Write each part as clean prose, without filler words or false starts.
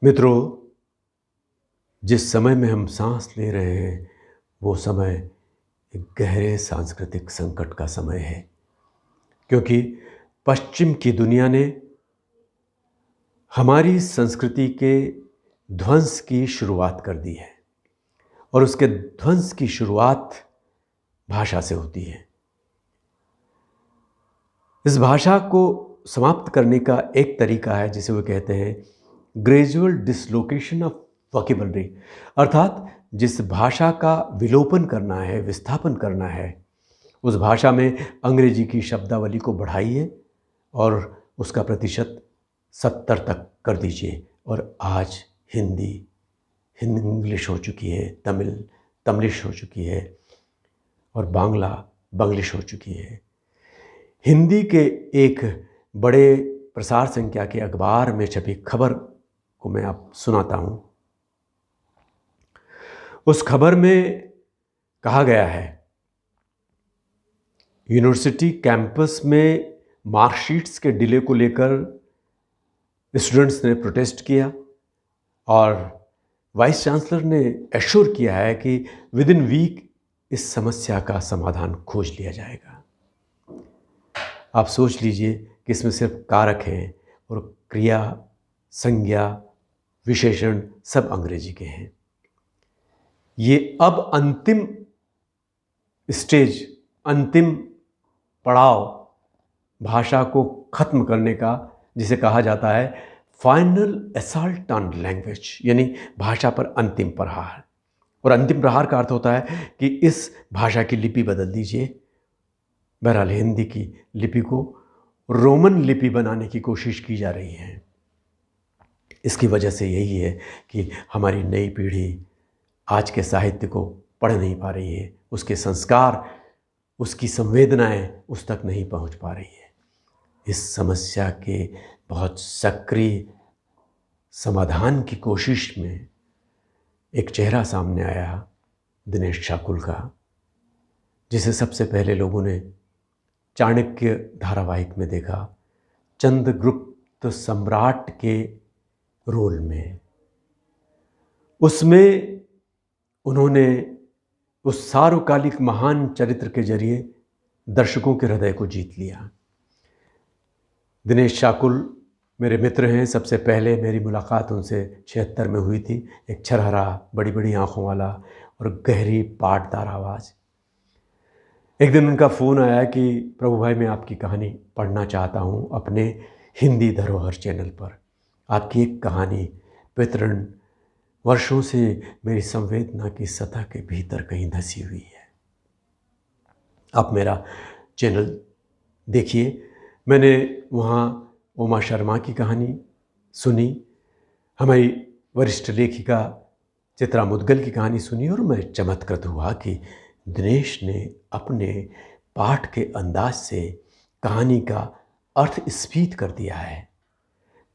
मित्रों, जिस समय में हम सांस ले रहे हैं वो समय एक गहरे सांस्कृतिक संकट का समय है, क्योंकि पश्चिम की दुनिया ने हमारी संस्कृति के ध्वंस की शुरुआत कर दी है और उसके ध्वंस की शुरुआत भाषा से होती है। इस भाषा को समाप्त करने का एक तरीका है जिसे वो कहते हैं ग्रेजुअल डिसलोकेशन ऑफ वोकैबुलरी, अर्थात जिस भाषा का विलोपन करना है, विस्थापन करना है, उस भाषा में अंग्रेजी की शब्दावली को बढ़ाइए और उसका प्रतिशत 70 तक कर दीजिए। और आज हिंदी इंग्लिश हो चुकी है, तमिल तमिलिश हो चुकी है और बांग्ला बंग्लिश हो चुकी है। हिंदी के एक बड़े प्रसार संख्या के अखबार में छपी खबर को मैं आप सुनाता हूं। उस खबर में कहा गया है, यूनिवर्सिटी कैंपस में मार्कशीट्स के डिले को लेकर स्टूडेंट्स ने प्रोटेस्ट किया और वाइस चांसलर ने एश्योर किया है कि विद इन वीक इस समस्या का समाधान खोज लिया जाएगा। आप सोच लीजिए कि इसमें सिर्फ कारक हैं और क्रिया, संज्ञा, विशेषण सब अंग्रेजी के हैं। ये अब अंतिम स्टेज, अंतिम पड़ाव भाषा को खत्म करने का, जिसे कहा जाता है फाइनल असॉल्ट ऑन लैंग्वेज, यानी भाषा पर अंतिम प्रहार। और अंतिम प्रहार का अर्थ होता है कि इस भाषा की लिपि बदल दीजिए। बहरहाल हिंदी की लिपि को रोमन लिपि बनाने की कोशिश की जा रही है। इसकी वजह से यही है कि हमारी नई पीढ़ी आज के साहित्य को पढ़ नहीं पा रही है, उसके संस्कार, उसकी संवेदनाएं उस तक नहीं पहुंच पा रही है। इस समस्या के बहुत सक्रिय समाधान की कोशिश में एक चेहरा सामने आया दिनेश शाकुल का, जिसे सबसे पहले लोगों ने चाणक्य धारावाहिक में देखा, चंद्रगुप्त सम्राट के रोल में। उसमें उन्होंने उस सार्वकालिक महान चरित्र के जरिए दर्शकों के हृदय को जीत लिया। दिनेश शाकुल मेरे मित्र हैं। सबसे पहले मेरी मुलाकात उनसे 76 में हुई थी। एक छरहरा, बड़ी बड़ी आंखों वाला और गहरी पाटदार आवाज़। एक दिन उनका फ़ोन आया कि प्रभु भाई, मैं आपकी कहानी पढ़ना चाहता हूँ अपने हिंदी धरोहर चैनल पर। आपकी एक कहानी पितृण वर्षों से मेरी संवेदना की सतह के भीतर कहीं धसी हुई है, आप मेरा चैनल देखिए। मैंने वहाँ उमा शर्मा की कहानी सुनी, हमारी वरिष्ठ लेखिका चित्रा मुद्गल की कहानी सुनी और मैं चमत्कृत हुआ कि दिनेश ने अपने पाठ के अंदाज से कहानी का अर्थ स्फीत कर दिया है।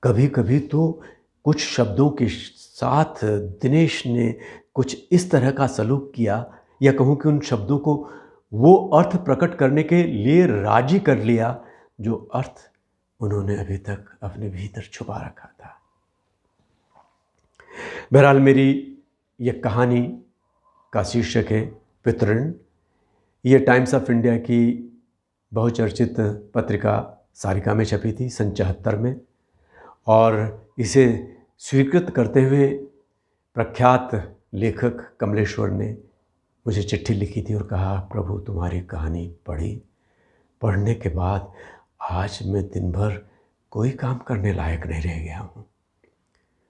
कभी कभी तो कुछ शब्दों के साथ दिनेश ने कुछ इस तरह का सलूक किया, या कहूँ कि उन शब्दों को वो अर्थ प्रकट करने के लिए राजी कर लिया जो अर्थ उन्होंने अभी तक अपने भीतर छुपा रखा था। बहरहाल मेरी यह कहानी का शीर्षक है पितृण। ये टाइम्स ऑफ इंडिया की बहुचर्चित पत्रिका सारिका में छपी थी सन 74 में, और इसे स्वीकृत करते हुए प्रख्यात लेखक कमलेश्वर ने मुझे चिट्ठी लिखी थी और कहा, प्रभु तुम्हारी कहानी पढ़ने के बाद आज मैं दिन भर कोई काम करने लायक नहीं रह गया हूँ।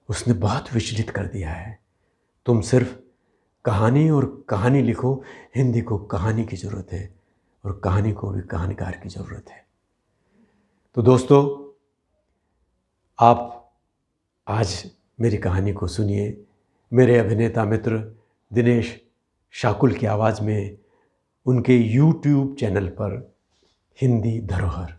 उसने बहुत विचलित कर दिया है। तुम सिर्फ कहानी और कहानी लिखो। हिंदी को कहानी की ज़रूरत है और कहानी को भी कहानीकार की ज़रूरत है। तो दोस्तों, आप आज मेरी कहानी को सुनिए मेरे अभिनेता मित्र दिनेश शाकुल की आवाज़ में, उनके YouTube चैनल पर हिंदी धरोहर।